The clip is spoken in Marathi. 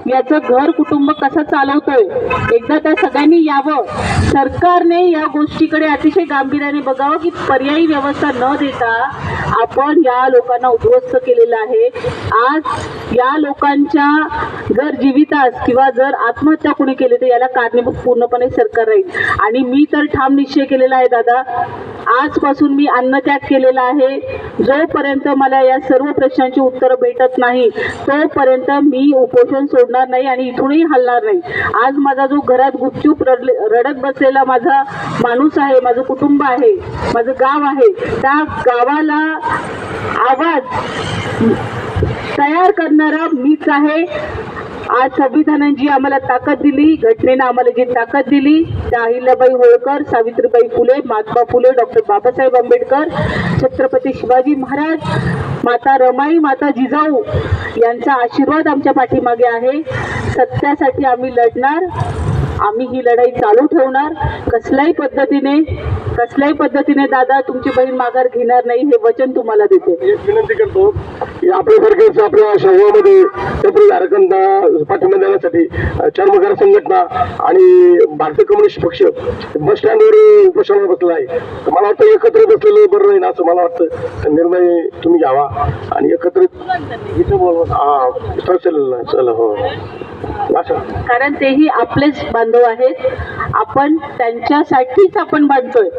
याचं घर कुटुंब कसं चालवतोय एकदा त्या सगळ्यांनी यावं. सरकारने या गोष्टीकडे अतिशय गांभीर्याने बघावं की पर्यायी व्यवस्था न देता आपण या लोकांना उद्ध्वस्त केलेलं आहे. आज या लोकांच्या जर जीवितास किंवा जर आत्महत्या कोणी केली तर याला कारणीभूत पूर्णपणे सरकार राहील. आणि मी तर ठाम निश्चय केलेला आहे दादा, आजपासून मी अन्नत्याग केलेला आहे. जोपर्यंत मला या सर्व प्रश्नांची उत्तरं भेटत नाही तोपर्यंत मी उपोषण सोडणार नाही आणि इथूनही हलणार नाही. आज माझा जो घरात गुपचूप रडत बसलेला माझा माणूस आहे, माझं कुटुंब आहे, माझं गाव आहे, त्या गावाला आवाज तयार करणारा मीच आहे. आज संविधानाने जी आम्हाला ताकद दिली, घटनेनं आम्हाला जी ताकद दिली, त्या अहिल्याबाई होळकर, सावित्रीबाई फुले, महात्मा फुले, डॉक्टर बाबासाहेब आंबेडकर, छत्रपती शिवाजी महाराज, माता रमाई, माता जिजाऊ यांचा आशीर्वाद आमच्या पाठीमागे आहे. सत्यासाठी आम्ही लढणार, आम्ही ही लढाई चालू ठेवणार. कसल्याही पद्धतीने दादा तुमची बहीण माघार घेणार नाही हे वचन तुम्हाला देते. विनंती करतो की आपल्यासारखेच आपल्या शहरामध्ये टेम्पररी पाठिंबा देण्यासाठी चर्मकार संघटना आणि भारतीय कम्युनिस्ट पक्ष बस स्टँडवर उपोषणाला बसला आहे. तर मला वाटतं एकत्र बसलेलं बरं राहील असं मला वाटतं. निर्णय तुम्ही घ्यावा आणि एकत्रित चला हो, कारण तेही आपलेच बांधव आहेत. आपण त्यांच्यासाठीच आपण बांधतोय.